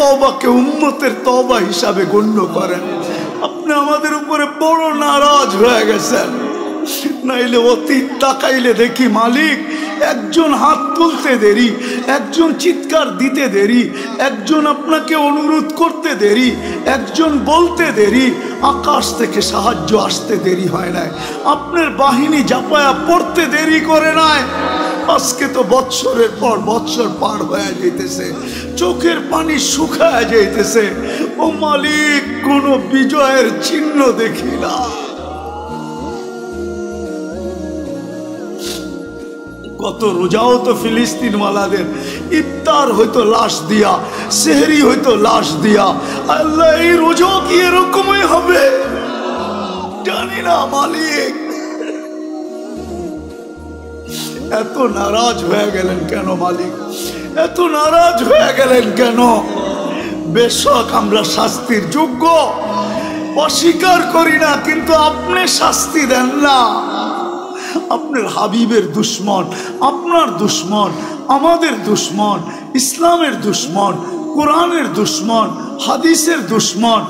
তওবাকে উম্মতের তওবা হিসাবে গণ্য করেন। আপনি আমাদের উপরে বড় নারাজ হয়ে গেছেন। নাইলে অতীত তাকাইলে দেখি মালিক, একজন হাত তুলতে দেরি, একজন চিৎকার দিতে দেরি, একজন আপনাকে অনুরোধ করতে দেরি, একজন বলতে দেরি, আকাশ থেকে সাহায্য আসতে দেরি হয় নাই। আপনার বাহিনী জাপায়া পড়তে দেরি করে নাই। আজকে তো বৎসরের পর বৎসর পার হয়ে যাইতেছে, চোখের পানি শুকায় যাইতেছে। ও মালিক, কোনো বিজয়ের চিহ্ন দেখি না। কত রোজাও তো ফিলিস্তিন ওয়ালাদের ইফতার হয়তো লাশ দিয়া, সেহরি হয়তো লাশ দিয়া। আল্লাহ, এই রোজাও কি এরকমই হবে? জানি না মালিক। এত নারাজ হয়ে গেলেন কেন মালিক? এত নারাজ হয়ে গেলেন কেন? বেশক আমরা শাস্তির যোগ্য, অস্বীকার করি না, কিন্তু আপনি শাস্তি দেন না। আপনার হাবিবের দুশ্মন, আপনার দুশ্মন, আমাদের দুশ্মন, ইসলামের দুশ্মন, কোরআনের দুশ্মন, হাদিসের দুশ্মন,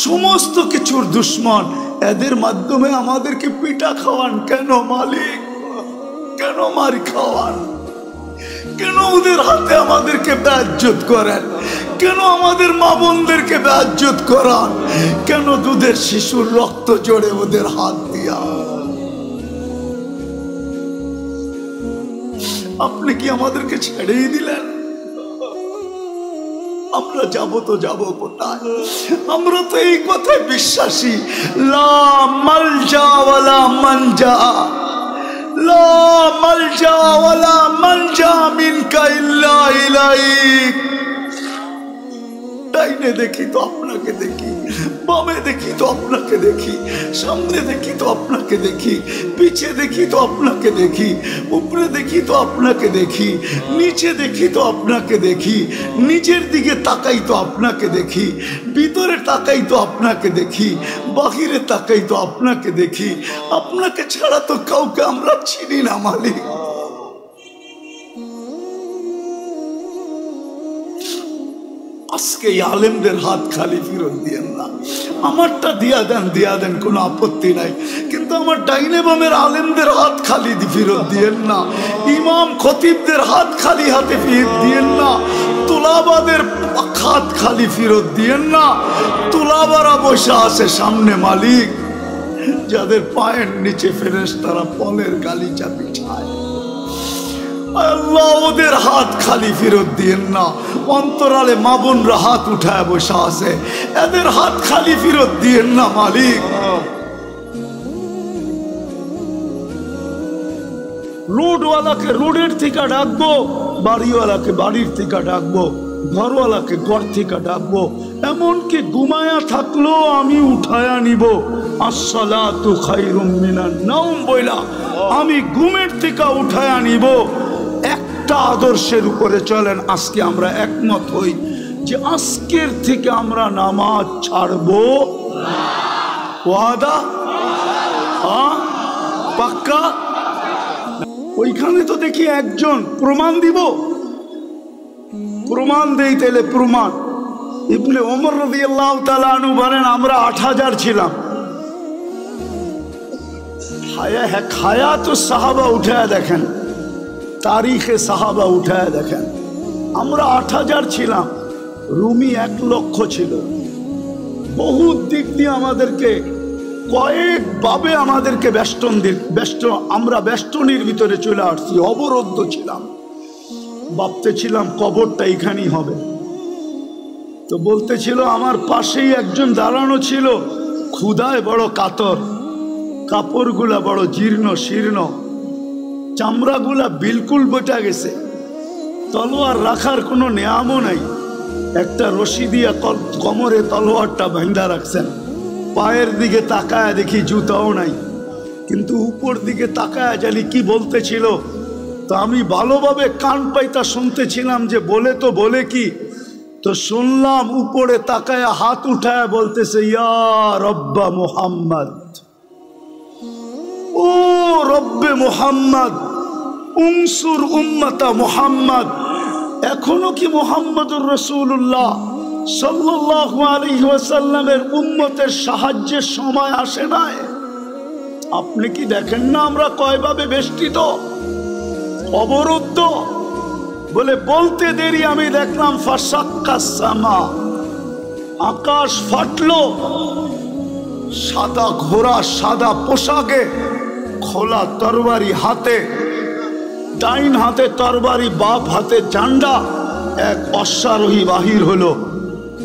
সমস্ত কিছুর দুশ্মন, এদের মাধ্যমে আমাদেরকে পিটা খাওয়ান কেন মালিক? কেন মার খাওয়ান? কেন ওদের হাতে আমাদেরকে বেইজ্জত করেন? কেন আমাদের মা বোনদেরকে বেইজ্জত করান? কেন দুধের শিশুর রক্ত জড়ে ওদের হাত দিয়া? আপনি কি আমাদেরকে ছেড়েই দিলেন? আমরা যাব তো যাব কোথায়? আমরা তো এই কথায় বিশ্বাসী, লা মালজা ওয়ালা মানজা, লা মালজা ওয়ালা মানজা মিনকা ইল্লা ইলাইক। ডাইনে দেখি তো আপনাকে দেখি, বামে দেখি তো আপনাকে দেখি, সামনে দেখি তো আপনাকে দেখি, পিছে দেখি তো আপনাকে দেখি, উপরে দেখি তো আপনাকে দেখি, নিচে দেখি তো আপনাকে দেখি, নিচের দিকে তাকাই তো আপনাকে দেখি, ভিতরে তাকাই তো আপনাকে দেখি, বাহিরে তাকাই তো আপনাকে দেখি। আপনাকে ছাড়া তো কাউকে আমরা চিনি না মালিক। আজকে আলেমদের হাত খালি ফেরত দিয়েন না। আমারটা দিয়া দেন, কোনো আপত্তি নাই, কিন্তু আমার ডাইনে বামের আলেমদের হাত খালি ফেরত দিয়েন না। ইমাম খতিবদের হাত খালি হাতে ফেরত দিয়েন না। তুলাবাদের হাত খালি ফেরত দিয়েন না। তুলাবারা বসে আছে সামনে মালিক, যাদের পায়ের নিচে ফেরেশতারা পলের গালিচা বিছায়। আল্লাহ, ওদের হাত খালি ফেরত দিয়েন না। অন্তরালে মা বোনরা হাত উঠায় বসে আছে, এদের হাত খালি ফেরত দিয়েন না মালিক। রোডওয়ালাকে রোডের থেকে ডাকবো, বাড়িওয়ালাকে বাড়ির থেকে ডাকবো, ঘরওয়ালাকে ঘর থেকে ডাকবো, এমনকি ঘুমায়া থাকলেও আমি উঠায়া নিব। আসসালাতু খায়রুম মিনান নাওম বইলা আমি ঘুমের থেকে উঠায়া নিব। একটা আদর্শের উপরে চলেন, আজকে আমরা একমত হই যে আজকের থেকে আমরা নামাজ ছাড়বো। ওয়াদা? পাক্কা? ওইখানে তো দেখি একজন প্রমাণ দিব, প্রমাণ দেই তাইলে প্রমাণ। ইবনে ওমর রাদিয়াল্লাহু তাআলা আনহু বলেন, আমরা 8000 ছিলাম। হায়াত সাহাবা উঠায় দেখেন, তারিখে সাহাবা উঠায় দেখেন, আমরা 8000 ছিলাম, রুমি 1 লক্ষ ছিল। বহু দিক দিয়ে আমাদেরকে কয়েকভাবে আমাদেরকে আমরা বেষ্টনীর ভিতরে চলে আসছি, অবরুদ্ধ ছিলাম। ভাবতেছিলাম কবরটা এখানেই হবে। তো বলতেছিল, আমার পাশেই একজন দাঁড়ানো ছিল, ক্ষুধায় বড় কাতর, কাপড়গুলা বড় জীর্ণ শীর্ণ, চামড়াগুলা বিলকুল বটা গেছে, তলোয়ার রাখার কোনো নেয়ামও নাই। একটা রশি দিয়া কোমরে তলোয়ারটা বাঁধা রাখছেন। পায়ের দিকে তাকায় দেখি জুতাও নাই, কিন্তু উপর দিকে তাকায় জানি কি বলতেছিল। তো আমি ভালোভাবে কান পাইতা শুনতেছিলাম যে বলে কি। তো শুনলাম উপরে তাকায় হাত উঠায় বলতেছে, ইয়া রব্বা মুহাম্মদ, ও রব্বে মুহাম্মদ, উনসুর উম্মতা মুহাম্মদ। এখনো কি মুহাম্মদুর রাসূলুল্লাহ সাল্লাল্লাহু আলাইহি ওয়াসাল্লামের উম্মতের সাহায্যের সময় আসে নাই? আপনি কি দেখেন না আমরা কয়ভাবে বেষ্টিত, অবরুদ্ধ? বলে বলতে দেরি আমি দেখলাম ফাসাক্কাস সামা, আকাশ ফাটলো। সাদা ঘোড়া সাদা পোশাকে, খোলা তরবারি হাতে, ডাইন হাতে তরবারি বাপ হাতে ঝান্ডা, এক অশ্বারোহী বাহির হলো,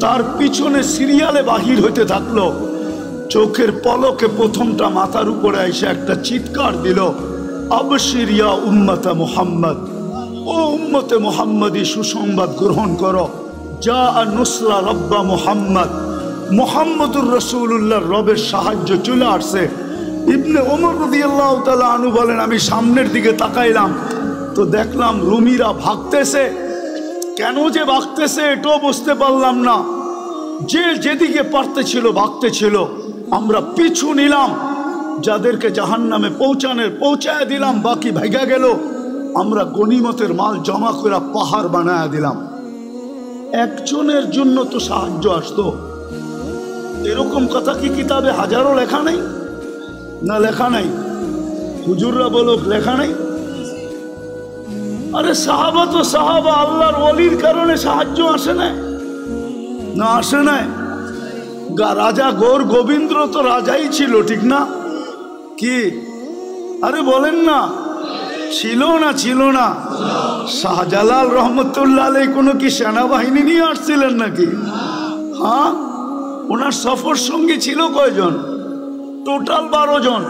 তার পিছনে সিরিয়ালে বাহির হইতে থাকলো। চোখের পলকে প্রথমটা মাথার উপরে এসে একটা চিৎকার দিল, আবশির ইয়া উম্মতে মুহাম্মদ, ও উম্মতে মুহাম্মদী সুসংবাদ গ্রহণ করো, যা নুসরা রব্বা মুহাম্মদ, মুহাম্মদুর রাসূলুল্লাহর রবের সাহায্য চলে আসছে। ইবনে ওমর রাদিয়াল্লাহু তাআলা আনহু বলেন, আমি সামনের দিকে তাকাইলাম তো দেখলাম রুমিরা ভাগতেছে। কেন যে ভাগতেছে এটাও বুঝতে পারলাম না। যে যেদিকে পারতেছিল ভাগতেছিল, আমরা পিছু নিলাম, যাদেরকে জাহান্নামে পৌঁছায় দিলাম, বাকি ভাগা গেল। আমরা গনিমতের মাল জমা করে পাহাড় বানায় দিলাম। একজনের জন্য তো সাহায্য আসতো, এরকম কথা কি কিতাবে হাজারো লেখা নেই? না লেখা নাই? হুজুররা বলুক লেখা নাই? আরে সাহাবা তো সাহাবা, আল্লাহর ওলির কারণে সাহায্য আসে না? না আসে নাই? রাজা গৌর গোবিন্দ তো রাজাই ছিল, ঠিক না? কি আরে বলেন না, ছিল না? ছিল না? শাহজালাল রহমতুল্লাহ আলাইহি কোনো কি সেনাবাহিনী নিয়ে আসছিলেন নাকি? হ্যাঁ, ওনার সফর সঙ্গী ছিল কয়জন? টোটাল 12 জন।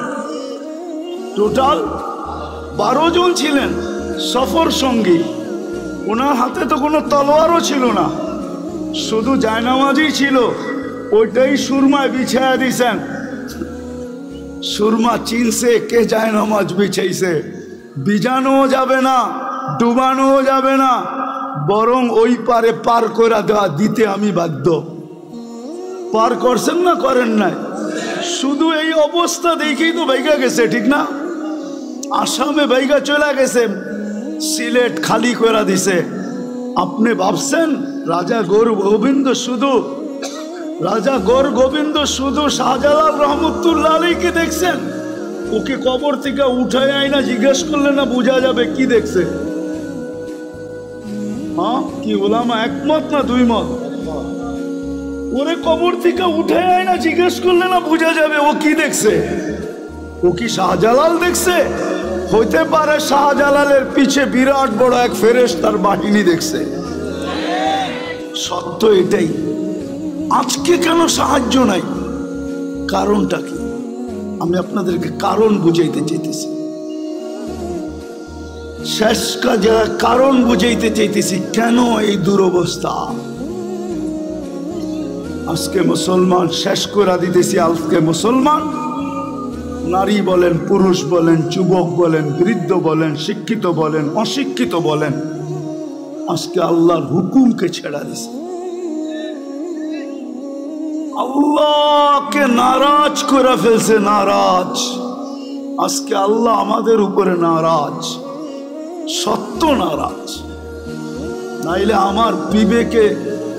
টোটাল 12 জন ছিলেন সফর সঙ্গী। ওনার হাতে তো কোনো তলোয়ারও ছিল না, শুধু জায়নামাজই ছিল, ওইটাই সুরমায় বিছায়া দিছেন। সুরমা চিনছে কে জায়নামাজ বিছাইছে। বিজানোও যাবে না, ডুবানোও যাবে না, বরং ওই পারে পার করে দেওয়া দিতে আমি বাধ্য। পার করছেন না করেন নাই? শুধু এই অবস্থা দেখেই তো বাইগা গেছে, ঠিক না? আসামে বাইগা চলে গেছে, সিলেট খালি করে দিছে। আপনি ভাবছেন রাজা গৌর গোবিন্দ শুধু শাহজালাল রহমতুল্লাহ আলাইহিকে দেখছেন? ওকে কবর থেকে উঠায় আইনা জিজ্ঞেস করলে না বোঝা যাবে কি দেখছে? হ্যাঁ, কি ওলামা একমত না দুই মত? ওরে কবর থেকে উঠে আয় না জিজ্ঞেস করলে না বোঝা যাবে ও কি দেখছে? ও কি শাহজালাল দেখছে? হইতে পারে শাহজালালের পিছে বিরাট বড় এক ফেরেশতার বাহিনী দেখছে। সত্য এটাই। আজকে কেন সাহায্য নাই? কারণটা কি? আমি আপনাদেরকে কারণ বুঝাইতে চাইতেছি। শেষ কাজে কারণ বুঝাইতে চাইতেছি, কেন এই দুরবস্থা। আজকে মুসলমান শেষ করে দিতেছি। আজকে মুসলমান নারী বলেন, পুরুষ বলেন, যুবক বলেন, বৃদ্ধ বলেন, শিক্ষিত বলেন, অশিক্ষিত বলেন, আজকে আল্লাহর হুকুমকে ছেড়া দিছে। আল্লাহকে নারাজ করে ফেলছে, নারাজ। আজকে আল্লাহ আমাদের উপরে নারাজ, সত্য নারাজ। নাইলে আমার বিবেকে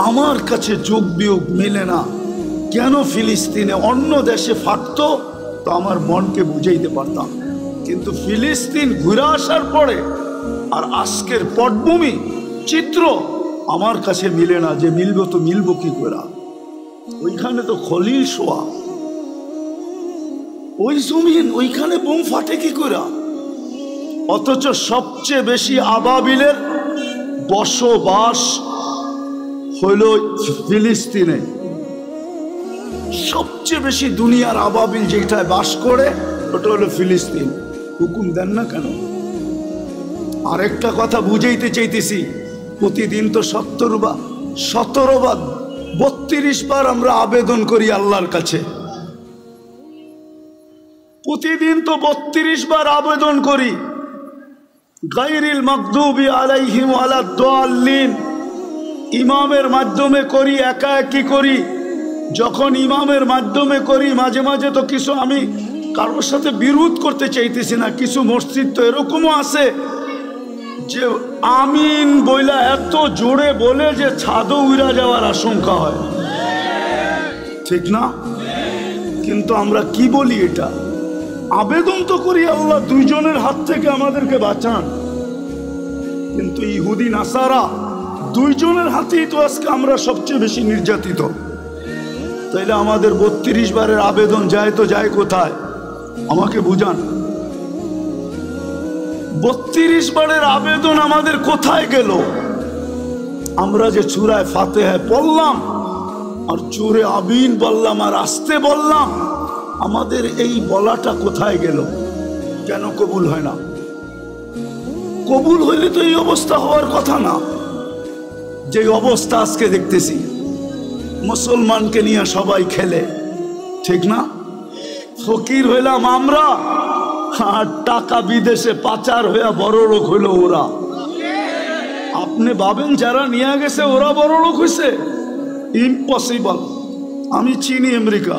আমার কাছে যোগ বিয়োগ মিলে না। কেন ফিলিস্তিনে অন্য দেশে ফাটতো তো আমার মনকে বুঝাইতে পারতাম, কিন্তু ফিলিস্তিন ঘুরে আসার পরে আর আজকের পটভূমি চিত্র আমার কাছে মিলে না। যে মিলবো তো মিলবো কি করে? ওইখানে তো খলিল শোয়া, ওই জমিন, ওইখানে বোম ফাটে কি করে? অথচ সবচেয়ে বেশি আবাবিলের বসবাস হইল ফিলিস্তিনে। সবচেয়ে বেশি দুনিয়ার আবাবিল যেটায় বাস করে ওটা হলো ফিলিস্তিন। হুকুম দেন না কেন? আরেকটা কথা বুঝাইতে চাইতেছি, প্রতিদিন তো 17 বার 32 বার আমরা আবেদন করি আল্লাহর কাছে। প্রতিদিন তো 32 বার আবেদন করি, গায়রিল মাগদুবি আলাইহিম ওয়ালাদ-দাল্লিন। ইমামের মাধ্যমে করি, একা একই করি। যখন ইমামের মাধ্যমে করি, মাঝে মাঝে তো কিছু, আমি কারোর সাথে বিরোধ করতে চাইতেছি না, কিছু মসজিদ তো এরকমও আছে যে আমিন বইলা এত জোরে বলে যে ছাদও উড়া যাওয়ার আশঙ্কা হয়, ঠিক না? কিন্তু আমরা কি বলি, এটা আবেদন তো করি আল্লাহ দুইজনের হাত থেকে আমাদেরকে বাঁচান, কিন্তু ইহুদি নাসারা দুইজনের হাতেই তো আজকে আমরা সবচেয়ে বেশি নির্যাতিত। তাইলে আমাদের 32 বারের আবেদন যায় তো যায় কোথায়? আমাকে বুঝান, 32 বারের আবেদন আমাদের কোথায় গেল? আমরা যে সূরা ফাতিহা পড়লাম আর জোরে আমিন বললাম আর আস্তে বললাম, আমাদের এই বলাটা কোথায় গেল? কেন কবুল হয় না? কবুল হইলে তো এই অবস্থা হওয়ার কথা না। যে অবস্থা আজকে দেখতেছি, মুসলমানকে নিয়ে সবাই খেলে, ঠিক না? ফকির হইলাম আমরা, আর টাকা বিদেশে পাচার হইয়া বড় লোক হইল ওরা। আপনি ভাবেন যারা নিয়ে গেছে ওরা বড় লোক হয়েছে? ইম্পসিবল। আমি চিনি আমেরিকা,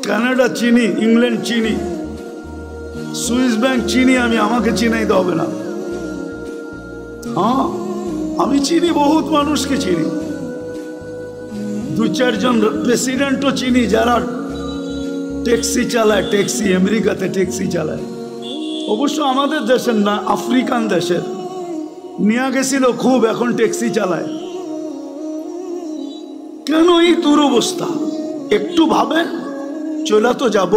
কানাডা চিনি, ইংল্যান্ড চিনি, সুইস ব্যাংক চিনি, আমি আমাকে চিনাইতে হবে না। হ্যাঁ, আমি চিনি, বহুত মানুষকে চিনি, 2-4 জন প্রেসিডেন্টও চিনি যারা ট্যাক্সি চালায়, ট্যাক্সি আমেরিকাতে ট্যাক্সি চালায়। অবশ্য আমাদের দেশের না, আফ্রিকান দেশের। নিয়ে গেছিল খুব, এখন ট্যাক্সি চালায়। কেন এই দুরবস্থা? একটু ভাবেন, চলা তো যাব,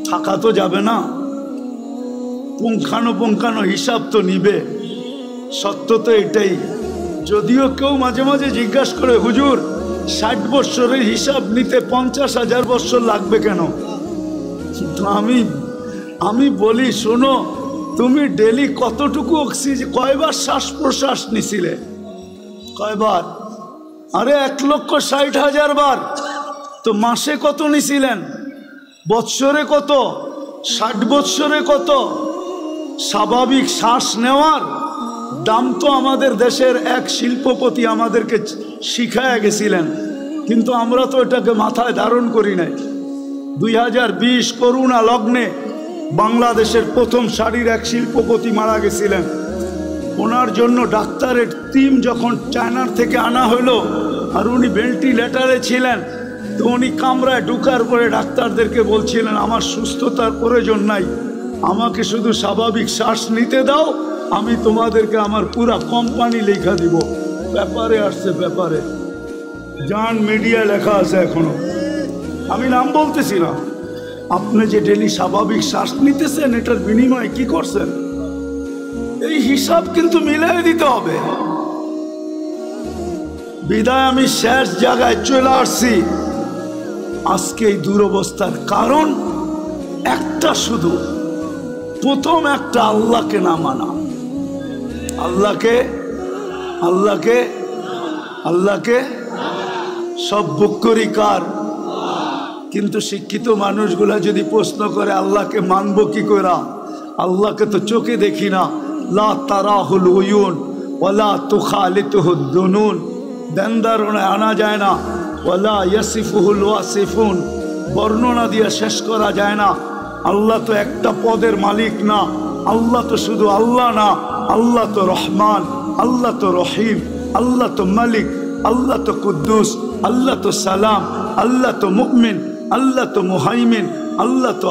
থাকা তো যাবে না, পুঙ্খানো হিসাব তো নিবে। সত্য তো এটাই। যদিও কেউ মাঝে মাঝে জিজ্ঞাসা করে, হুজুর 60 বৎসরের হিসাব নিতে 50,000 বৎসর লাগবে কেন? আমি বলি, শোনো, তুমি ডেলি কতটুকু অক্সিজেন, কয়বার শ্বাস প্রশ্বাস নিছিলে? কয়বার? আরে 1,60,000 বার। তো মাসে কত নিছিলেন? বৎসরে কত? 60 বৎসরে কত? স্বাভাবিক শ্বাস নেওয়ার দাম তো আমাদের দেশের এক শিল্পপতি আমাদেরকে শিখায় গেছিলেন, কিন্তু আমরা তো এটাকে মাথায় ধারণ করি নাই। 2020 করোনা লগ্নে বাংলাদেশের প্রথম সারির এক শিল্পপতি মারা গেছিলেন। ওনার জন্য ডাক্তারের টিম যখন চায়নার থেকে আনা হলো, আর উনি ভেন্টিলেটারে ছিলেন, তো উনি কামরায় ঢুকার পরে ডাক্তারদেরকে বলছিলেন, আমার সুস্থতার প্রয়োজন নাই, আমাকে শুধু স্বাভাবিক শ্বাস নিতে দাও, আমি তোমাদেরকে আমার পুরা কোম্পানি লেখা দিব। ব্যাপারে আসছে, ব্যাপারে জান, মিডিয়া লেখা আছে এখনো, আমি নাম বলতেছি না। আপনি যে ডেলি স্বাভাবিক শ্বাস নিতেছেন, এটার বিনিময়ে কি করছেন? এই হিসাব কিন্তু মিলাই দিতে হবে। বিদায় আমি শেষ জায়গায় চলে আসছি। আজকে এই দুরবস্থার কারণ একটা, শুধু প্রথম একটা, আল্লাহকে না মানা। আল্লাহকে সব বুক করি কার? কিন্তু শিক্ষিত মানুষগুলা যদি প্রশ্ন করে আল্লাহকে মানব কি করে, আল্লাহকে তো চোখে দেখি না, লা তারাহুল উয়ুন ওয়ালা তুখালিতুহুদ দুনুন, দেনদারণে আনা যায় না, ওয়ালা ইয়াসিফুহুল ওয়াসিফুন, বর্ণনা দিয়ে শেষ করা যায় না। আল্লাহ তো একটা পদের মালিক না, আল্লাহ তো শুধু আল্লাহ না, আল্লাহ তো রহমান, আল্লাহ তো রহিম, আল্লাহ তো মালিক, আল্লাহ তো কুদ্দুস, আল্লাহ তো সালাম, আল্লাহ তো মুমিন, আল্লাহ তো মুহাইমিন, আল্লাহ তো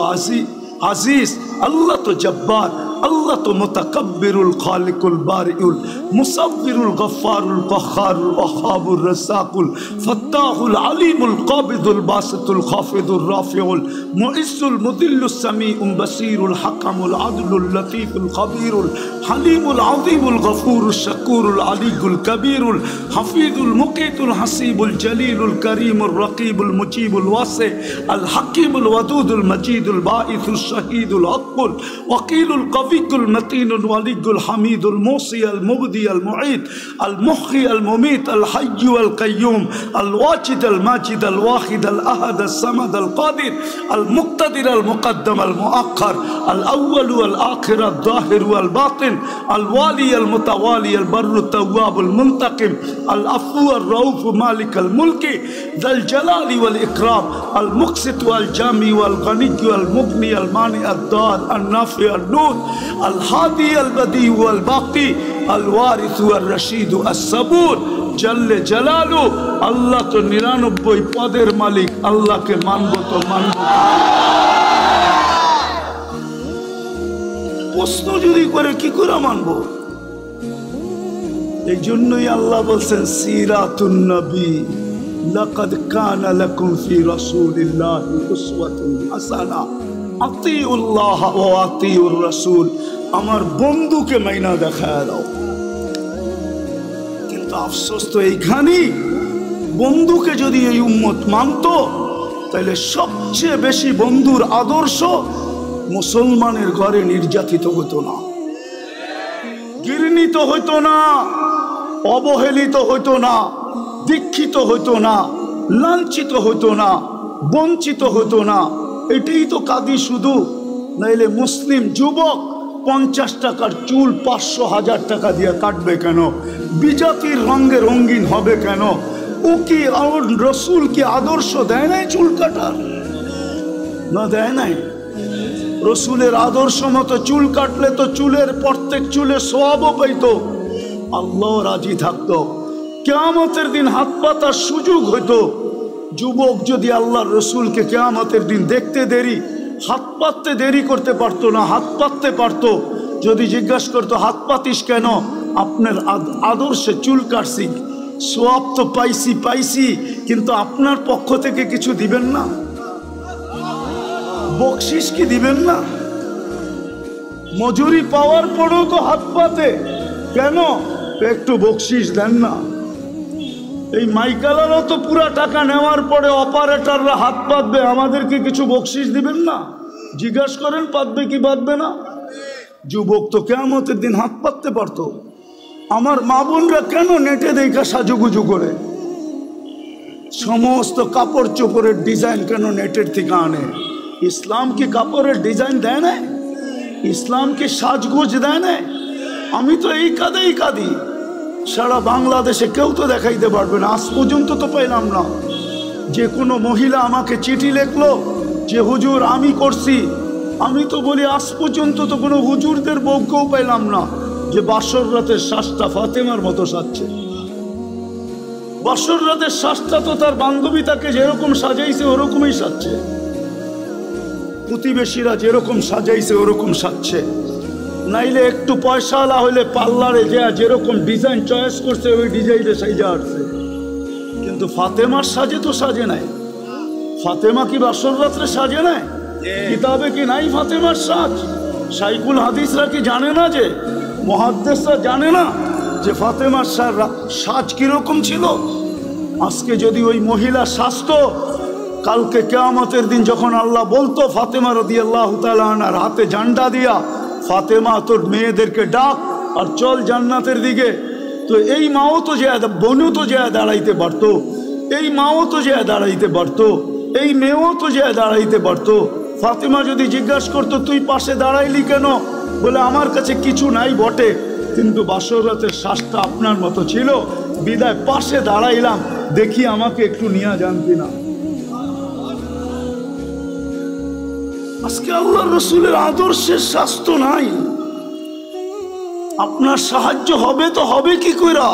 আজিজ, আল্লাহ তো জব্বার, আল্লাহ তো মুতাকাব্বিরুল খালিকুল বারিউল মুসাব্বিরুল গফফারুল কহ্হারুল ওয়াহাবুর রাসাকুল ফাত্তাহুল আলিমুল কাবিদুল বাসিতুল খাফিদুর রাফিউল মুইসুল মুদিল্লুস সামিউম বাসিরুল হাকামুল আদলুল লতীফুল খবীরুল হালিমুল আযীমুল গফুরুশ শাকুরুল আলিয়ুল কবীরুল হাফিজুল মুকিতুল হাসিবুল জলিলুল করিমুর রকিবুল মুজিবুল ওয়াসি আল হাকিমুল ওয়াদুদুল মজিদুল বাঈসুল শাহীদুল হকুল ওয়াকিলুল المتين الولي الحميد الموصي المبدي المعيد المحيي المميت الحي والقيوم الواجد الماجد الواحد الأحد الصمد القادر المقتدر المقدم المؤخر الأول والآخر الظاهر والباطن الوالي المتوالي البر التواب المنتقم العفو الرؤوف مالك الملك ذا الجلال والإكرام المقسط والجامع والغني والمغني المانع الضار النافع النور আল হাদি আল বাদি ওয়াল বাকি আল ওয়ারিস ওয়ার রশিদ আস সাবুর জাল্লে জালালু। আল্লাহ তো 99 পদের মালিক, আল্লাহকে মানবো তো মানবো। প্রশ্ন যদি করে কি করে মানবো? এই জন্যই আল্লাহ বলছেন সিরাতুন নবী লাকাদ কানা লাকুম ফি রাসূলিল্লাহি উসওয়াতুন হাসানা আতিউল্লাহ ওয়া আতিউর রাসূল। আমার বন্ধুকে মাইনা দেখায় দাও। কিন্তু আফসোস তো এইখানেই, বন্ধুকে যদি এই উম্মত মানতো তাহলে সবচেয়ে বেশি বন্ধুর আদর্শ মুসলমানের ঘরে নির্যাতিত হতো না, ঘৃণিত হইতো না, অবহেলিত হইতো না, দীক্ষিত হইতো না, লাঞ্ছিত হইতো না, বঞ্চিত হইতো না। এটাই তো কাঁদি শুধু। নাইলে মুসলিম যুবক 50 টাকার চুল 500-1000 টাকা দিয়ে কাটবে কেন? বিজাতির রঙে রঙিন হবে কেন? ও কি রসুল কি আদর্শ দেয় নাই চুল কাটার? না, দেয় নাই। রসুলের আদর্শ মতো চুল কাটলে তো চুলের প্রত্যেক চুলে সওয়াবও পাইতো, আল্লাহ রাজি থাকতো, কিয়ামতের দিন হাত পাতার সুযোগ হইতো। যুবক যদি আল্লাহর রসুলকে কিয়ামতের দিন দেখতে দেরি, হাত পাততে দেরি করতে পারতো না, হাত পাততে পারতো। যদি জিজ্ঞাসা করতো হাত পাতিস কেন? আপনার আদর্শে চুল কাটছি, সওয়াব তো পাইছি, কিন্তু আপনার পক্ষ থেকে কিছু দিবেন না? বকশিস কি দিবেন না? মজুরি পাওয়ার পরেও তো হাত পাতে কেন? একটু বকশিস দেন না। এই মাইকালারও তো পুরা টাকা নেওয়ার পরে অপারেটররা হাত পাতবে, আমাদেরকে কিছু বকশিস দিবেন না? জিজ্ঞাসা করেন পাতবে কি পাতবে না? যুবক তো কিয়ামতের দিন হাত পাততে পারতো। আমার মা বোনরা কেন নেটে দেখা সাজুগুজু করে? সমস্ত কাপড় চোপড়ের ডিজাইন কেন নেটের থেকে আনে? ইসলাম কি কাপড়ের ডিজাইন দেয় না? ইসলাম কি সাজগোজ দেয় না? আমি তো এই কাঁদি, সারা বাংলাদেশে কেউ তো দেখাইতে পারবে না। আজ পর্যন্ত তো পাইলাম না যে কোনো মহিলা আমাকে চিঠি লিখলো যে হুজুর আমি করছি। আমি তো বলি আজ পর্যন্ত তো কোনো হুজুরদের বউকেও পাইলাম না যে বাসর রাতের শ্বাসটা ফাতেমার মতো সাজছে। বাসর রাতের শ্বাসটা তো তার বান্ধবী তাকে যেরকম সাজাইছে ওরকমই সাজছে, প্রতিবেশীরা যেরকম সাজাইছে ওরকম সাজছে। নাইলে একটু পয়সাওয়ালা হইলে পার্লারে যেরকম ডিজাইন চয়েস করছে ওই ডিজাইনে সাইজা আসছে। কিন্তু ফাতেমার সাজে তো সাজে নাই। ফাতেমা কি বাসর রাত্রে সাজে নাই? কিতাবে কি নাই ফাতেমার সাজ? শাইখুল হাদিসরা কি জানে না, যে মুহাদ্দিসরা জানে না যে ফাতেমার সাজ কিরকম ছিল? আজকে যদি ওই মহিলা সাজতো, কালকে কিয়ামতের দিন যখন আল্লাহ বলতো ফাতেমা রাদিয়াল্লাহু তাআলা আনহার হাতে ঝান্ডা দিয়া, ফাতেমা তোর মেয়েদেরকে ডাক আর চল জান্নাতের দিকে, তো এই মাও তো যে বোনও তো যে দাঁড়াইতে পারতো, এই মাও তো যে দাঁড়াইতে পারতো, এই মেয়েও তো যে দাঁড়াইতে পারতো। ফাতেমা যদি জিজ্ঞাসা করতো তুই পাশে দাঁড়াইলি কেন? বলে আমার কাছে কিছু নাই বটে, কিন্তু বাসর রাতের শ্বাসটা আপনার মতো ছিল, বিদায় পাশে দাঁড়াইলাম, দেখি আমাকে একটু নিয়ে যান কিনা। আজকে আল্লাহর রসুলের আদর্শের স্বাস্থ্য নাই। আপনার সাহায্য হবে তো হবে কি কইরা?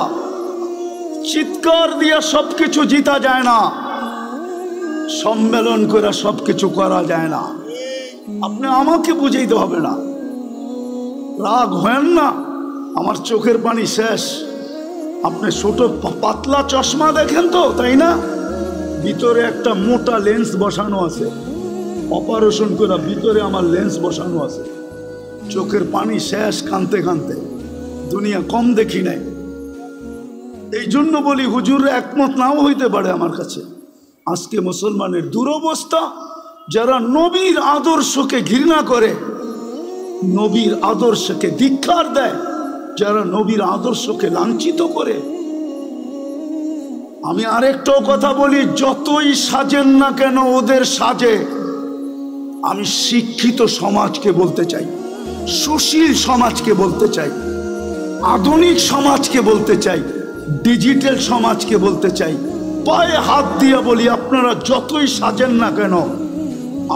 চিৎকার দিয়া সবকিছু জিতা যায় না, সম্মেলন করে সবকিছু করা যায় না। আপনি আমাকে বুঝাইতে হবে না, রাগ হয় না। আমার চোখের পানি শেষ। আপনি ছোট পাতলা চশমা দেখেন তো, তাই না? ভিতরে একটা মোটা লেন্স বসানো আছে, অপারেশন করে ভিতরে আমার লেন্স বসানো আছে। চোখের পানি শেষ, কানতে কানতে। দুনিয়া কম দেখি নাই। এই জন্য বলি হুজুর একমত নাও হইতে পারে আমার কাছে। আজকে মুসলমানের দুরবস্থা, যারা নবীর আদর্শকে ঘৃণা করে, নবীর আদর্শকে ধিক্কার দেয়, যারা নবীর আদর্শকে লাঞ্ছিত করে। আমি আরেকটাও কথা বলি, যতই সাজেন না কেন ওদের সাজে, আমি শিক্ষিত সমাজকে বলতে চাই, সুশীল সমাজকে বলতে চাই, আধুনিক সমাজকে বলতে চাই, ডিজিটাল সমাজকে বলতে চাই, পায়ে হাত দিয়ে বলি আপনারা যতই সাজেন না কেন,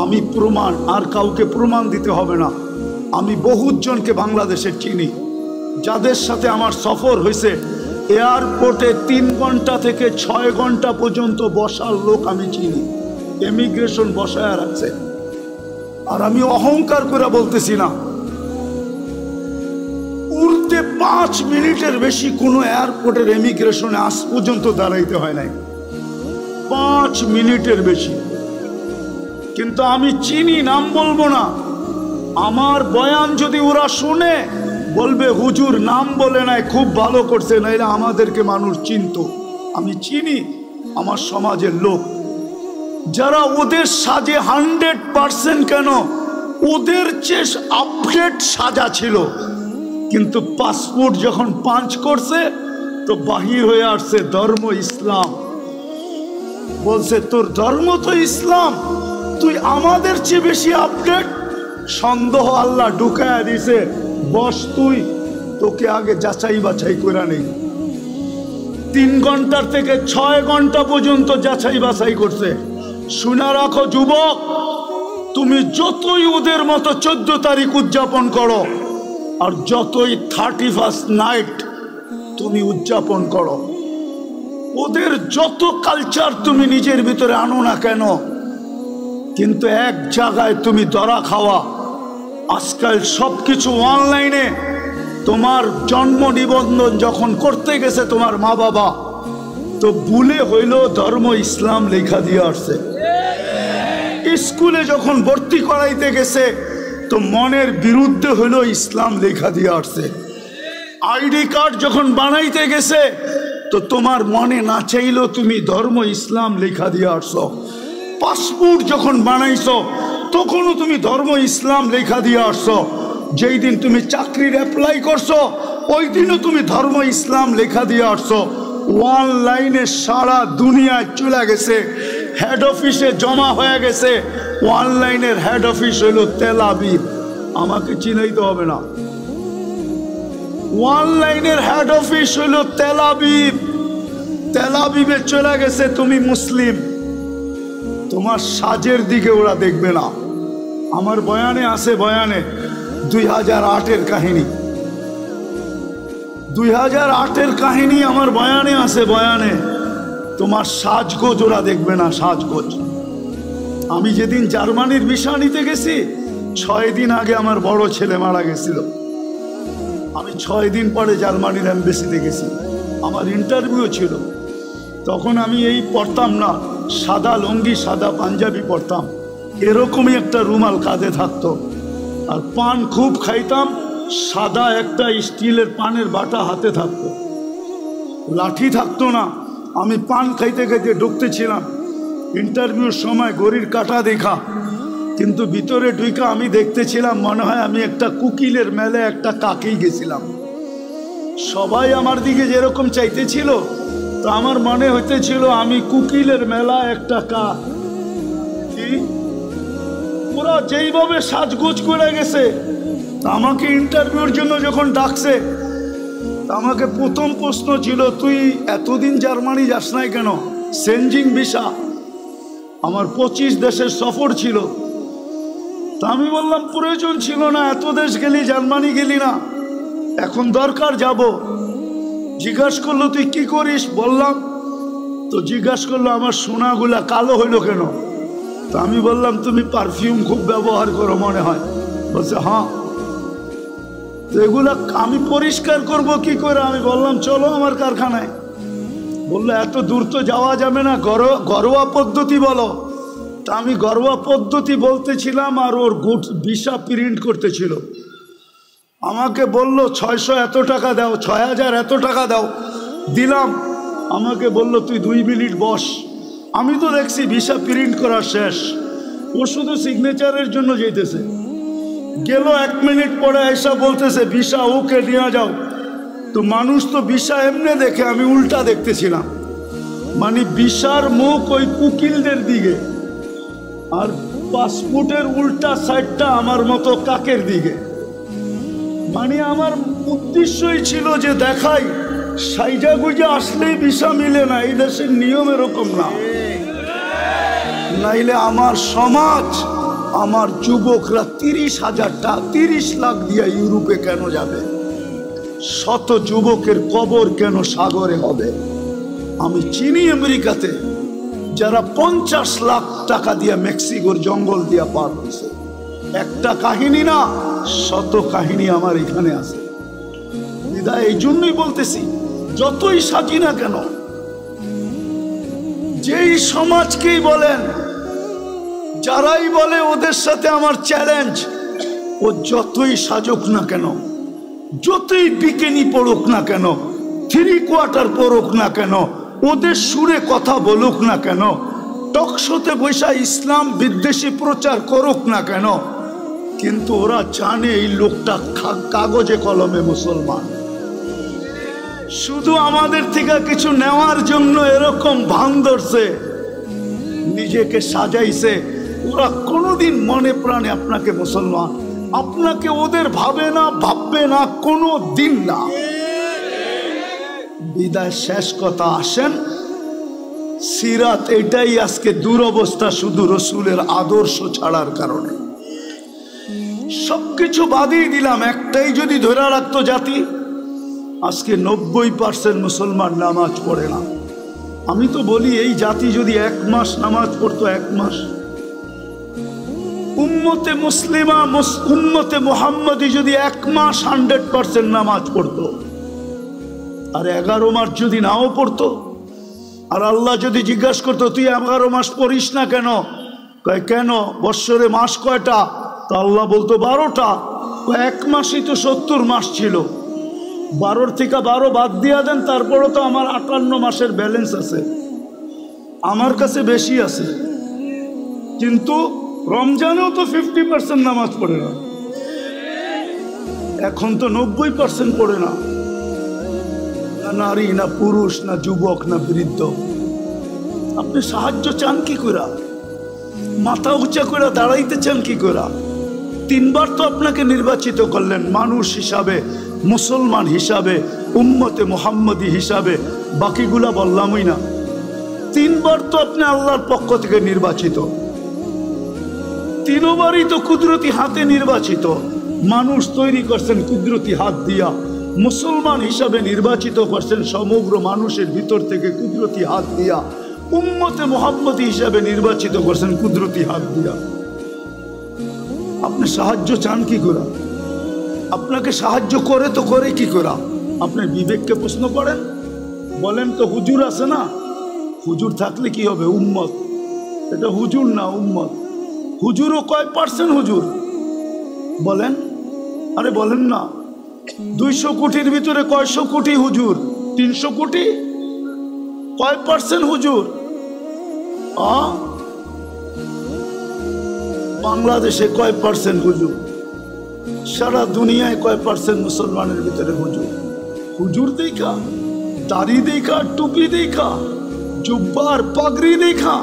আমি প্রমাণ, আর কাউকে প্রমাণ দিতে হবে না, আমি বহুজনকে বাংলাদেশে চিনি, যাদের সাথে আমার সফর হয়েছে। এয়ারপোর্টে 3 ঘন্টা থেকে 6 ঘন্টা পর্যন্ত বসার লোক আমি চিনি, ইমিগ্রেশন বসায় রাখছে। আর আমি অহংকার করে বলতেছি না, উড়তে 5 মিনিটের বেশি কোনো এয়ারপোর্টের ইমিগ্রেশনে আজ পর্যন্ত দাঁড়াইতে হয় নাই, 5 মিনিটের বেশি। কিন্তু আমি চিনি, নাম বলবো না। আমার বয়ান যদি ওরা শুনে বলবে হুজুর নাম বলে নাই, খুব ভালো করছে, নাইলে আমাদেরকে মানুষ চিনত। আমি চিনি আমার সমাজের লোক যারা ওদের সাজে 100% কেন, ওদের চেয়ে আপডেট সাজা ছিল, কিন্তু পাসপোর্ট যখন পাঞ্চ করছে তো বাহির হয়ে আসছে ধর্ম ইসলাম। বলছে তোর ধর্ম তো ইসলাম, তুই আমাদের চেয়ে বেশি আপডেট। সন্দেহ আল্লাহ ঢুকায়া দিছে, বস তুই, তোকে আগে যাচাই বাছাই করে নেই। 3 ঘন্টার থেকে 6 ঘন্টা পর্যন্ত যাচাই বাছাই করছে। শুনে রাখো যুবক, তুমি যতই ওদের মতো 14 তারিখ উদযাপন করো, আর যতই 31st নাইট তুমি উদযাপন করো, ওদের যত কালচার তুমি নিজের ভিতরে আনো না কেন, কিন্তু এক জায়গায় তুমি ধরা খাওয়া। আজকাল সবকিছু অনলাইনে। তোমার জন্ম নিবন্ধন যখন করতে গেছে তোমার মা বাবা, তো ভুলে হইল ধর্ম ইসলাম লেখা দিয়ে আসছে। স্কুলে যখন ভর্তি করাইতে গেছে তো মনের বিরুদ্ধে হইল ইসলাম লেখা দিয়ে আসছে। আইডি কার্ড যখন বানাইতে গেছে তো তোমার মনে না চাইলেও তুমি ধর্ম ইসলাম লেখা দিয়ে আসছো। পাসপোর্ট যখন বানাইছো তখনও তুমি ধর্ম ইসলাম লেখা দিয়ে আসছো। যেই দিন তুমি চাকরির অ্যাপ্লাই করছো ওই দিনও তুমি ধর্ম ইসলাম লেখা দিয়ে আসছো। অনলাইনে সারা দুনিয়ায় চলে গেছে, হেড অফিসে জমা হয়ে গেছে। অনলাইনের হেড অফিস হলো তেল আবিব, আমাকে চিনাইতে হবে না। অনলাইনের হেড অফিস হলো তেল আবিব। তেল আবিবে চলে গেছে তুমি মুসলিম, তোমার সাজের দিকে ওরা দেখবে না। আমার বয়ানে আছে, বয়ানে 2008-এর কাহিনী, 2008-এর কাহিনী আমার বয়ানে আছে। বয়ানে তোমার সাজগোজ ওরা দেখবে না, সাজগোজ। আমি যেদিন জার্মানির ভিসা নিতে গেছি 6 দিন আগে আমার বড় ছেলে মারা গেছিল। আমি 6 দিন পরে জার্মানির এম্বাসিতে গেছি, আমার ইন্টারভিউ ছিল। তখন আমি এই পরতাম না, সাদা লুঙ্গি সাদা পাঞ্জাবি পরতাম, এরকমই একটা রুমাল কাঁধে থাকতো। আর পান খুব খাইতাম, সাদা একটা স্টিলের পানের বাটা হাতে থাকতো, লাঠি থাকতো না। আমি পান খাইতে খাইতে ঢুকতেছিলাম। ইন্টারভিউর সময় ঘড়ির কাঁটা দেখা, কিন্তু ভিতরে ঢুকা আমি দেখতেছিলাম মনে হয় আমি একটা কুকিলের মেলে একটা কাকেই গেছিলাম। সবাই আমার দিকে যেরকম চাইতেছিল, তো আমার মনে হইতেছিল আমি কুকিলের মেলা একটা কাক। ওরা যেইভাবে সাজগোজ করে গেছে, আমাকে ইন্টারভিউর জন্য যখন ডাকছে, আমাকে প্রথম প্রশ্ন ছিল তুই এতদিন জার্মানি যাস নাই কেন? সেনজিং ভিসা, আমার 25 দেশের সফর ছিল। তা আমি বললাম প্রয়োজন ছিল না, এত দেশ গেলি, জার্মানি গেলি না, এখন দরকার যাব। জিজ্ঞাসা করলো তুই কি করিস? বললাম। তো জিজ্ঞাসা করলো আমার সোনাগুলা কালো হইলো কেন? তো আমি বললাম তুমি পারফিউম খুব ব্যবহার করো মনে হয়। বলছে হ্যাঁ। তো এগুলা আমি পরিষ্কার করব কি করে? আমি বললাম চলো আমার কারখানায়। বললো এত দূর তো যাওয়া যাবে না, ঘরোয়া পদ্ধতি বলো। তা আমি ঘরোয়া পদ্ধতি বলতেছিলাম, আর ওর ভিসা প্রিন্ট করতেছিল। আমাকে বলল 600 এত টাকা দাও, 6000 এত টাকা দাও। দিলাম। আমাকে বলল তুই 2 মিনিট বস। আমি তো দেখছি ভিসা প্রিন্ট করা শেষ, ও শুধু সিগনেচারের জন্য যেতেছে। গেল 1 মিনিট পরে এসা বলতেছে ভিসা ওকে নিয়ে যাও। তো মানুষ তো ভিসা এমনি দেখে, আমি উল্টা দেখতেছিলাম। মানে ভিসার মুখ ওই কুকিলদের দিকে, আর পাসপোর্টের উল্টা সাইডটা আমার মতো কাকের দিকে। মানে আমার উদ্দেশ্যই ছিল যে দেখাই সাইজা গুজা আসলেই ভিসা মিলে না, এই দেশের নিয়ম এরকম না। নাইলে আমার সমাজ আমার যুবকরা 30 লাখ দিয়ে ইউরোপে কেন যাবে? শত যুবকের কবর কেন সাগরে হবে? আমি চিনি আমেরিকাতে যারা 50 লাখ টাকা দিয়ে মেক্সিকোর জঙ্গল দিয়ে পার হয়েছে। একটা কাহিনী না, শত কাহিনী আমার এখানে আছে। বিদায় এই জন্যই বলতেছি, যতই সাজি না কেন, যেই সমাজকেই বলেন, যারাই বলে ওদের সাথে আমার চ্যালেঞ্জ, ও যতই সাজুক না কেন, যতই বিকেনি পড়ুক না কেন, 3/4 পড়ুক না কেন, ওদের সুরে কথা বলুক না কেন, টকশোতে বৈশা ইসলাম বিদ্বেষী প্রচার করুক না কেন, কিন্তু ওরা জানে এই লোকটা কাগজে কলমে মুসলমান। শুধু আমাদের থেকে কিছু নেওয়ার জন্য এরকম ভান ধরছে, নিজেকে সাজাইছে। ওরা কোনোদিন মনে প্রাণে আপনাকে মুসলমান, আপনাকে ওদের ভাবে না, ভাববে না, কোনো দিন না। বিদায় শেষ কথা, আসেন সিরাত এটাই আজকে দুরবস্থা, শুধু রসুলের আদর্শ ছাড়ার কারণে। সবকিছু বাদই দিলাম, একটাই যদি ধরে রাখতো জাতি, আজকে 90% মুসলমান নামাজ পড়ে না। আমি তো বলি এই জাতি যদি 1 মাস নামাজ পড়তো, 1 মাস, উম্মতে মুসলিমা উম্মতে মুহাম্মদী যদি 1 মাস 100% নামাজ পড়তো, আর 11 মাস যদি নাও পড়তো, আর আল্লাহ যদি জিজ্ঞাসা করতো তুই 11 মাস পড়িস না কেন, কয় কেন, বৎসরে মাস কয়টা? তো আল্লাহ বলতো 12টা। 1 মাসই তো 70 মাস ছিল, 12 থেকে 12 বাদ দিয়া দেন, তারপরও তো আমার 58 মাসের ব্যালেন্স আছে, আমার কাছে বেশি আছে। কিন্তু রমজানেও তো 50% নামাজ পড়ে না, এখন তো 90% পড়ে না, না নারী, না পুরুষ, না যুবক, না বৃদ্ধ। আপনি সাহায্য চান কি করে? মাথা উঁচা করে দাঁড়াইতে চান কি করে? 3 বার তো আপনাকে নির্বাচিত করলেন মানুষ হিসাবে, মুসলমান হিসাবে, উম্মতে মুহাম্মদী হিসাবে, বাকিগুলা বললামই না। 3 বার তো আপনি আল্লাহর পক্ষ থেকে নির্বাচিত, 3 বারই তো কুদরতি হাতে নির্বাচিত। মানুষ তৈরি করছেন কুদরতি হাত দিয়া, মুসলমান হিসাবে নির্বাচিত করছেন সমগ্র মানুষের ভিতর থেকে কুদরতি হাত দিয়া, উম্মতে মুহাম্মদী হিসাবে নির্বাচিত করছেন কুদরতি হাত দিয়া। আপনি সাহায্য চান কি করে? আপনাকে সাহায্য করে তো করে কি করে? আপনার বিবেককে প্রশ্ন করেন, বলেন তো হুজুর আছে না, হুজুর থাকলে কি হবে? উম্মত, এটা হুজুর না উম্মত। হুজুরও কয় পার্সেন্ট হুজুর বলেন? আরে বলেন না, 200 কোটির ভিতরে কয়শো কোটি হুজুর? 300 কোটি? কয় পার্সেন্ট হুজুর? বাংলাদেশে কয় পার্সেন্ট হুজুর? সারা দুনিয়ায় কয় পার্সেন্ট মুসলমানের ভিতরে হুজুর? হুজুর দেখা, দাড়ি দেখা, টুপি দেখা, জুব্বার পাগড়ি দেখা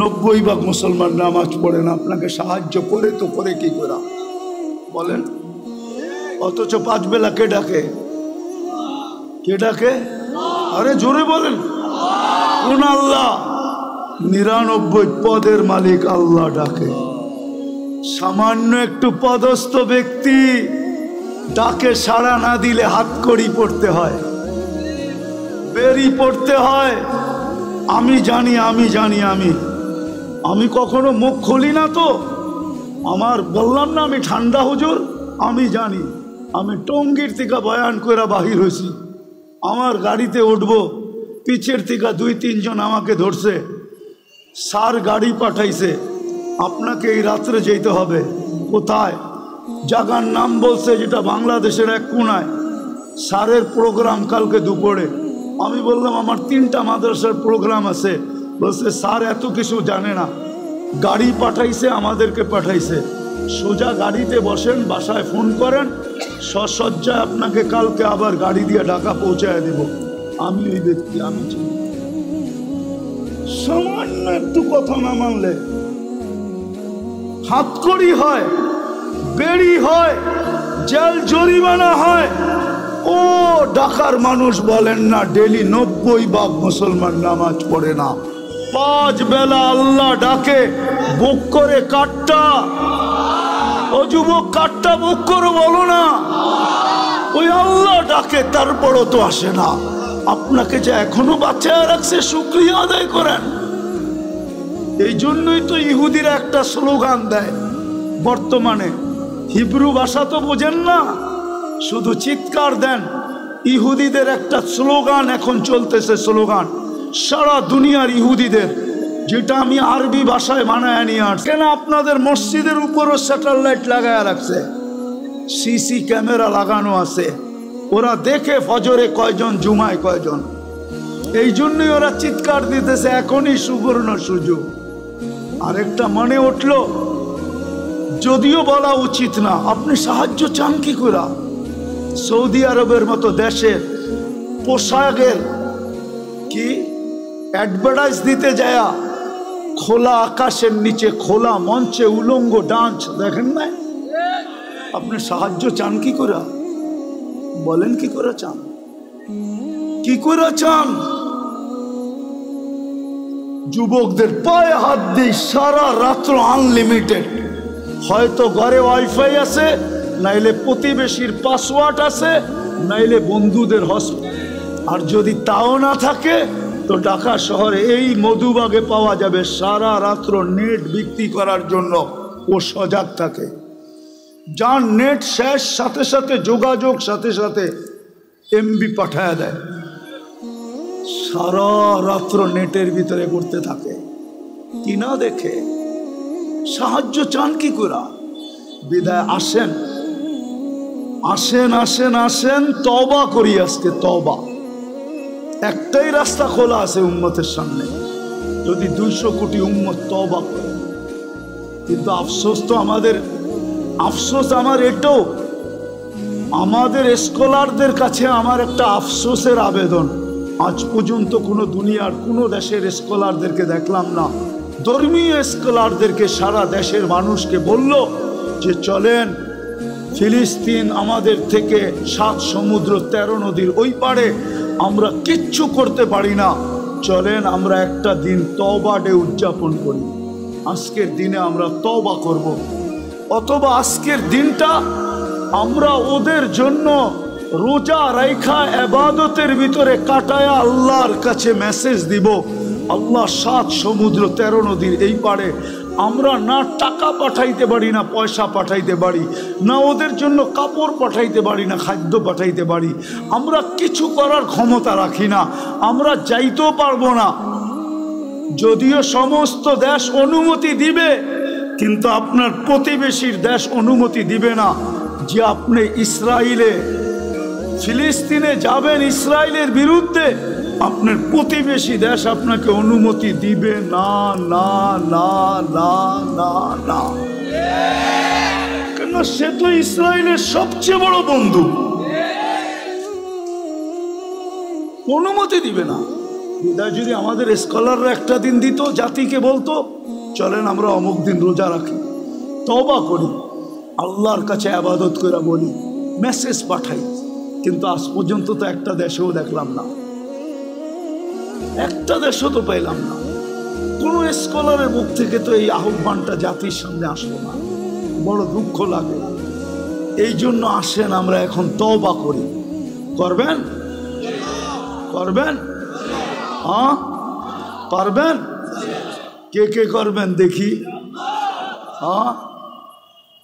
90% মুসলমান নামাজ পড়ে না। আপনাকে সাহায্য করে তো করে কি করে বলেন? অথচ 5 বেলা কে ডাকে? কে ডাকে? আরে জোরে বলেন, কোন আল্লাহ? 99 পদের মালিক আল্লাহ ডাকে। সামান্য একটু পদস্থ ব্যক্তি ডাকে সাড়া না দিলে হাতকড়ি পড়তে হয়, বেরি পড়তে হয়। আমি জানি, আমি জানি, আমি কখনো মুখ খুলি না তো। আমার বললাম না আমি ঠান্ডা হুজুর, আমি জানি। আমি টঙ্গীর থেকে বয়ান করে বাহির হয়েছি, আমার গাড়িতে উঠবো, পিছের থেকে 2-3 জন আমাকে ধরছে, স্যার গাড়ি পাঠাইছে, আপনাকে এই রাত্রে যেতে হবে। কোথায়? জায়গার নাম বলছে যেটা বাংলাদেশের এক কোনায়। স্যারের প্রোগ্রাম কালকে দুপুরে। আমি বললাম আমার 3টা মাদ্রাসার প্রোগ্রাম আছে। বলছে স্যার এত কিছু জানে না, গাড়ি পাঠাইছে, আমাদেরকে পাঠাইছে, সোজা গাড়িতে বসেন, বাসায় ফোন করেন, সসজ্জায় আপনাকে কালকে আবার গাড়ি দিয়ে ঢাকা পৌঁছায় দিব। আমি ওই ব্যক্তি, আমি চিনি। সামান্য একটু কথা না মানলে হাতকড়ি হয়, বেড়ি হয়, জেল জরিমানা হয়। ও ঢাকার মানুষ বলেন না ডেলি 90% মুসলমান নামাজ পড়ে না। 5 বেলা আল্লাহ ডাকে, বুক করে কাটটা। ও যুবক, কাটটা বুক করে বলো না, ওই আল্লাহ ডাকে, তারপরও তো আসে না। আপনাকে যে এখনো বাঁচায় রাখছে, শুকরিয়া আদায় করেন। এই জন্যই তো ইহুদিরা একটা স্লোগান দেয় বর্তমানে, হিব্রু ভাষা তো বোঝেন না, শুধু চিৎকার দেন। ইহুদিদের একটা স্লোগান এখন চলতেছে, স্লোগান সারা দুনিয়ার ইহুদিদের, যেটা আমি আরবি ভাষায় বানায় নিয়ে আসছি। কেন আপনাদের মসজিদের উপরও স্যাটেলাইট লাগায় রাখছে, সিসি ক্যামেরা লাগানো আছে, ওরা দেখে ফজরে কয়জন, জুমায় কয়জন। এই জন্যই ওরা চিৎকার দিতেছে, এখনই সুবর্ণ সুযোগ। আরেকটা মনে উঠলো, যদিও বলা উচিত না, আপনি সাহায্য চান কি করে? সৌদি আরবের মতো দেশের পোশাকের কি অ্যাডভার্টাইজ দিতে যায়, খোলা আকাশের নিচে খোলা মঞ্চে উলঙ্গ ডান্স দেখেন না? আপনি সাহায্য চান কি করে? বলেন কি করে চান? কি করে চান? যুবকদের পায়ে হাত দিই, সারা রাত্র আনলিমিটেড। হয়তো ঘরে ওয়াইফাই আছে, নাইলে প্রতিবেশীর পাসওয়ার্ড আছে, নাইলে বন্ধুদের হটস্পট। আর যদি তাও না থাকে তো ঢাকা শহরে এই মধুবাগে পাওয়া যাবে সারা রাত্র নেট বিক্রি করার জন্য। ও সজাগ থাকে, যার নেট শেষ সাথে সাথে যোগাযোগ সাথে সাথে এমবি পাঠায় দেয়, সারা রাত্র নেটের ভিতরে করতে থাকে। কি না দেখে সাহায্য চান কি করে? বিদায় আসেন, আসেন, আসেন, আসেন, তওবা করি আজকে, তওবা। একটাই রাস্তা খোলা আছে উম্মতের সামনে, যদি 200 কোটি উম্মত তওবা করে। কিন্তু আফসোস তো আমাদের, আফসোস আমার এটাও, আমাদের স্কলারদের কাছে আমার একটা আফসোসের আবেদন, আজ পর্যন্ত কোনো দুনিয়ার কোনো দেশের স্কলারদেরকে দেখলাম না, ধর্মীয় স্কলারদেরকে সারা দেশের মানুষকে বলল যে চলেন ফিলিস্তিন আমাদের থেকে 7 সমুদ্র 13 নদীর ওই পারে, আমরা কিচ্ছু করতে পারি না, চলেন আমরা একটা দিন তওবা ডে উদযাপন করি। আজকের দিনে আমরা তওবা করব, অথবা আজকের দিনটা আমরা ওদের জন্য রোজা রাইখা ইবাদতের ভিতরে কাটায়া আল্লাহর কাছে মেসেজ দিব, আল্লাহ 7 সমুদ্র 13 নদীর এই পারে আমরা না টাকা পাঠাইতে পারি, না পয়সা পাঠাইতে পারি, না ওদের জন্য কাপড় পাঠাইতে পারি, না খাদ্য পাঠাইতে পারি, আমরা কিছু করার ক্ষমতা রাখি না, আমরা যাইতেও পারবো না। যদিও সমস্ত দেশ অনুমতি দিবে, কিন্তু আপনার প্রতিবেশীর দেশ অনুমতি দিবে না যে আপনি ইসরায়েলে, ফিলিস্তিনে যাবেন ইসরায়েলের বিরুদ্ধে, আপনার প্রতিবেশী দেশ আপনাকে অনুমতি দিবে না, না, না, না, না, না। কেন? সে তো ইসরায়েলের সবচেয়ে বড় বন্ধু, অনুমতি দিবে না। বিদায় যদি আমাদের স্কলাররা একটা দিন দিত, জাতিকে বলতো চলেন আমরা অমুক দিন রোজা রাখি, তওবা করি, আল্লাহর কাছে ইবাদত করে বলি, মেসেজ পাঠাই, কিন্তু আজ পর্যন্ত তো একটা দেশেও দেখলাম না, একটা দেশও তো পাইলাম না। কোন স্কলারের মুখ থেকে তো এই আহ্বানটা জাতির সামনে আসলো না, বড় দুঃখ লাগে। এই জন্য আসেন আমরা এখন তওবা করি। করবেন? করবেন? হ্যাঁ পারবেন? কে কে করবেন দেখি? হ্যাঁ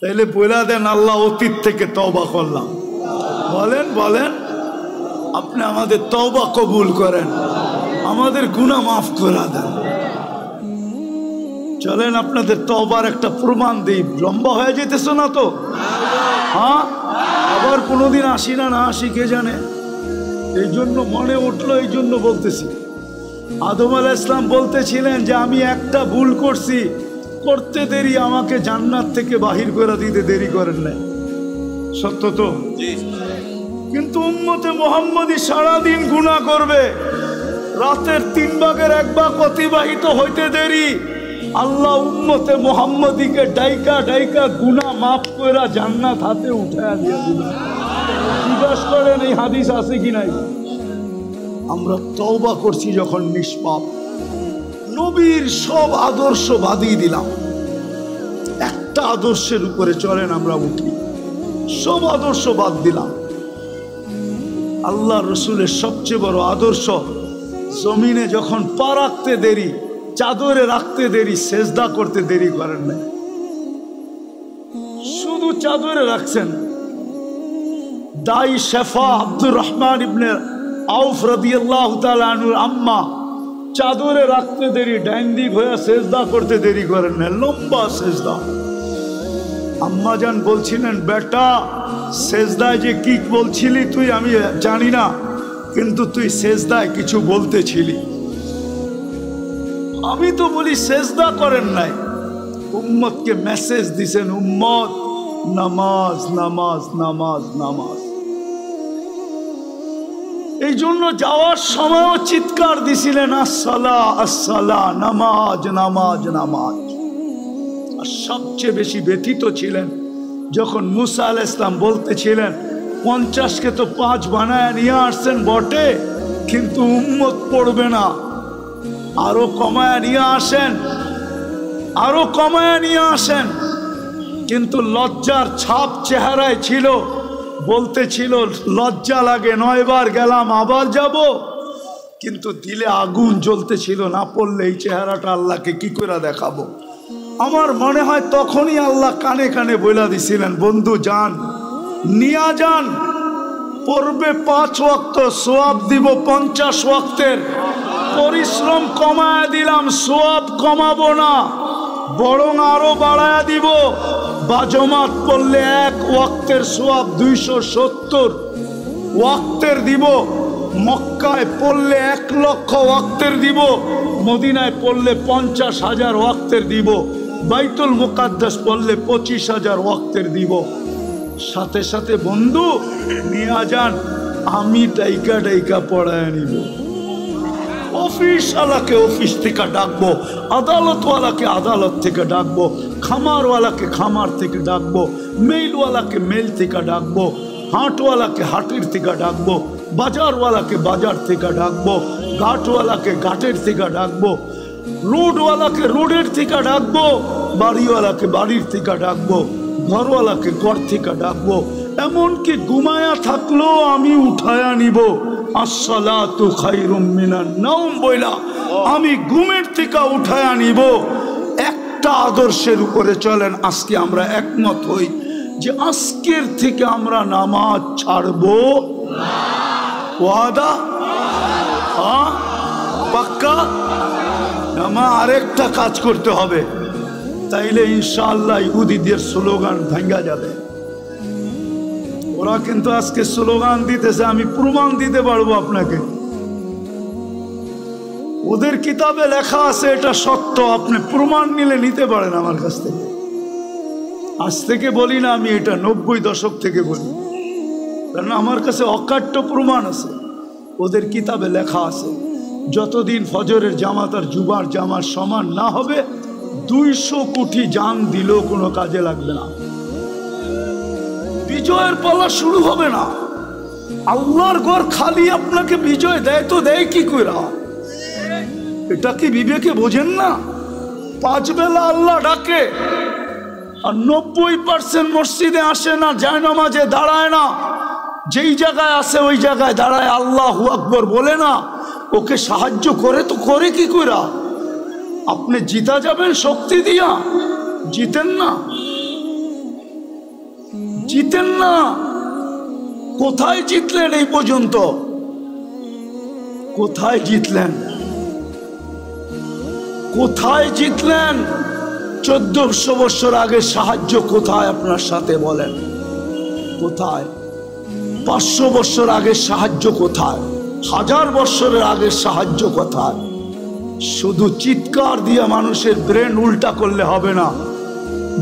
তাইলে বলে দেন, আল্লাহ অতীত থেকে তওবা করলাম। বলেন, বলেন, আপনি আমাদের তওবা কবুল করেন, আমাদের গুনাহ মাফ করে দেন। চলেন আপনাদের তওবার একটা প্রমাণ দিই। লম্বা হয়ে যেতেছ না তো? হ্যাঁ, আবার কোনোদিন আসি না, না আসি কে জানে। এই জন্য মনে উঠলো, এই জন্য বলতেছি। আদম আলাইহিস সালাম বলতেছিলেন যে আমি একটা ভুল করছি, করতে দেরি, আমাকে জান্নাত থেকে বাহির করে দিতে দেরি করেন নাই। সত্য তো? কিন্তু উম্মতে মুহাম্মদী সারাদিন গুনাহ করবে, রাতের 3 ভাগের 1 ভাগ অতিবাহিত হইতে দেরি, আল্লাহ উম্মতে মুহাম্মদীকে ডাইকা ডাইকা গুনাহ মাফ কইরা জান্নাত হাতে উঠায়া দিয়ে দিলেন। জিজ্ঞাসা করেন এই হাদিস আছে কি নাই? আমরা তওবা করছি যখন নিষ্পাপ, নবীর সব আদর্শ বাদিয়ে দিলাম, একটা আদর্শের উপরে চলেন আমরা উঠি, সব আদর্শ বাদ দিলাম। আল্লাহ রসুলের সবচেয়ে বড় আদর্শ, জমিনে যখন পা রাখতে দেরি, চাদরে রাখতে দেরি, সেজদা করতে দেরি করেন না, শুধু চাদরে রাখছেন। দাই শেফা আব্দুর রহমান ইবনে আউফ রাদিয়াল্লাহু তাআলা আনহুর আম্মা চাদরে রাখতে দেরি, ডাইন দিক হয়ে সেজদা করতে দেরি করেন না, লম্বা সেজদা। আম্মা জান বলছিলেন, বেটা সেজদায় যে কি বলছিলি তুই আমি জানি না, কিন্তু তুই সেজদায় কিছু বলতেছিলি। আমি তো বলি সেজদা করেন নাই, উম্মতকে মেসেজ দিছেন, উম্মত নামাজ নামাজ নামাজ নামাজ। এই জন্য যাওয়ার সময়ও চিৎকার দিছিলেন, আসসালা আসসালা, নামাজ নামাজ নামাজ। আর সবচেয়ে বেশি ব্যথিত ছিলেন যখন মুসা আলাইহিস সালাম বলতেছিলেন, 50কে তো 5 বানায় নিয়ে আসছেন বটে, কিন্তু উম্মত পড়বে না, আরো কমায় নিয়ে আসেন, আরো কমায় নিয়ে আসেন। কিন্তু লজ্জার ছাপ চেহারায় ছিল, বলতেছিল লজ্জা লাগে, 9 বার গেলাম আবার যাব, কিন্তু দিলে আগুন জ্বলতেছিল, না পড়লে এই চেহারাটা আল্লাহকে কি করে দেখাবো। আমার মনে হয় তখনই আল্লাহ কানে কানে বইলা দিছিলেন, বন্ধু যান নিয়া যান, পড়বে 5 ওয়াক্ত, সোয়াব দিব 50 ওয়াক্তের, পরিশ্রম কমায় দিলাম, সোয়াব কমাবো না, বরং আরো বাড়ায়া দিব। বাজমাত পড়লে 1 ওয়াক্তের সোয়াব 270 ওয়াক্তের দিব, মক্কায় পড়লে 1 লক্ষ ওয়াক্তের দিব, মদিনায় পড়লে 50,000 ওয়াক্তের দিব, বাইতুল মুকাদ্দাস পড়লে 25,000 ওয়াক্তের দিব। সাথে সাথে বন্ধু নিয়ে যান, আমি ডাইকা ডাইকা পড়ায় নিব। অফিসওয়ালাকে অফিস থেকে ডাকবো, আদালতওয়ালাকে আদালত থেকে ডাকবো, খামারওয়ালাকে খামার থেকে ডাকবো, মেইলওয়ালাকে মেইল থেকে ডাকবো, হাটওয়ালাকে হাটের থেকে ডাকবো, বাজারওয়ালাকে বাজার থেকে ডাকবো, ঘাটওয়ালাকে ঘাটের থেকে ডাকবো, রোডওয়ালাকে রোডের থেকে ডাকবো, বাড়িওয়ালাকে বাড়ির থেকে ডাকবো, ঘরওয়ালাকে ঘর থেকে ডাকবো, এমনকি ঘুমায়া থাকলেও আমি উঠায়া নিব। আসসালাতু খায়রুম মিনান নাওম বইলা আমি ঘুমের থেকে উঠায়া নিব। একটা আদর্শের উপরে চলেন, আজকে আমরা একমত হই যে আজকের থেকে আমরা নামাজ ছাড়বো না। ওয়াদা? হ্যাঁ, পাক্কা? আরেকটা কাজ করতে হবে, তাইলে ইনশাআল্লাহ ইহুদিদের স্লোগান ভাঙ্গা যাবে। ওরা কিন্তু আজকে স্লোগান দিতেছে, আমি প্রমাণ দিতে পারবো আপনাকে, ওদের কিতাবে লেখা আছে এটা সত্য, আপনি প্রমাণ নিলে নিতে পারেন আমার কাছ থেকে। আজ থেকে বলি না, আমি এটা 90 দশক থেকে বলি, কারণ আমার কাছে অকাট্য প্রমাণ আছে, ওদের কিতাবে লেখা আছে যতদিন ফজরের জামাত আর জুমার জামার সমান না হবে 200 কোটি জান দিলেও কোনো কাজে লাগবে না, বিজয়ের পালা শুরু হবে না। আল্লাহর ঘর খালি আপনাকে বিজয় দেয় তো দেয় কি করে? এটা কি বিবেকে বোঝেন না? 5 বেলা আল্লাহ ডাকে, আর 90% মসজিদে আসে না, জায়নামাজে দাঁড়ায় না, যেই জায়গায় আসে ওই জায়গায় দাঁড়ায় আল্লাহু আকবার বলে না। ওকে সাহায্য করে তো করে কি করে? আপনি জিতা যাবেন শক্তি দিয়া? জিতেন না, জিতেন না। কোথায় জিতলেন এই পর্যন্ত? কোথায় জিতলেন? কোথায় জিতলেন? 1400 বছর আগে সাহায্য কোথায় আপনার সাথে বলেন? কোথায়? 500 বছর আগে সাহায্য কোথায়? 1000 বছরের আগে সাহায্য কোথায়? শুধু চিৎকার দিয়ে মানুষের ব্রেন উল্টা করলে হবে না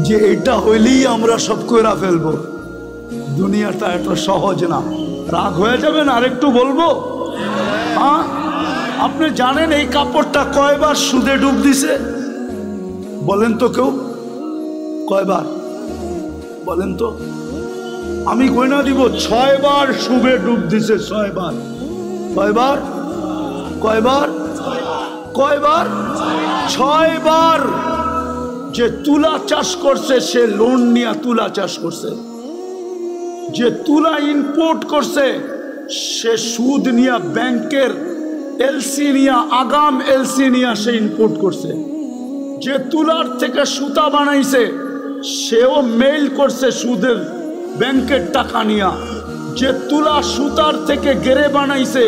যে এটা হইলেই আমরা সব কইরা ফেলবো। দুনিয়াটা এত সহজ না। রাগ হয়ে যাবেন আরেকটু বলবো? হ্যাঁ, আপনি জানেন এই কাপড়টা কয়বার সুদে ডুব দিছে? বলেন তো কেউ, কয়বার বলেন তো? আমি গয়না দিব 6 বার সুদে ডুব দিছে। 6 বার। কয়বার? কয়বার? কয়বার? 6 বার। যে তুলা চাষ করছে সে লোন নিয়ে তুলা চাষ করছে, যে তুলা ইম্পোর্ট করছে সে সুদ নিয়ে ব্যাংকের এলসি নিয়ে, আগাম এলসি নিয়ে সে ইম্পোর্ট করছে। যে তুলার থেকে সুতা বানাইছে সেও মেইল করছে সুদের ব্যাংকের টাকা নিয়ে। যে তুলা সুতার থেকে গেরে বানাইছে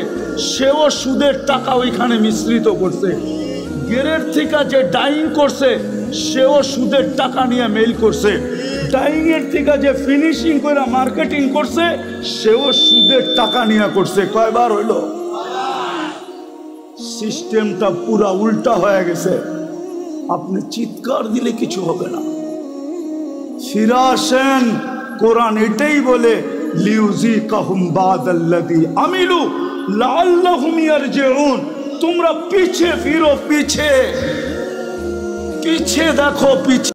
সেও সুদের টাকা ওইখানে মিশ্রিত করছে। গেরের থেকে যে ডাইং করছে সেও সুদের টাকা নিয়ে মেইল করছে। ডাইং এর থেকে যে ফিনিশিং করে মার্কেটিং করছে সেও সুদের টাকা নিয়ে করছে। কয়বার হইল? সিস্টেমটা পুরা উল্টা হয়ে গেছে। আপনি চিৎকার দিলে কিছু হবে না। ফিরে আসেন, কোরআন এটাই বলে লিউযিকাহুম বাদাল্লাযী আমিলু লাআল্লাহুম ইয়ারজিউন। তোমরা পিছে ফিরো, পিছে পিছে দেখো, পিছে।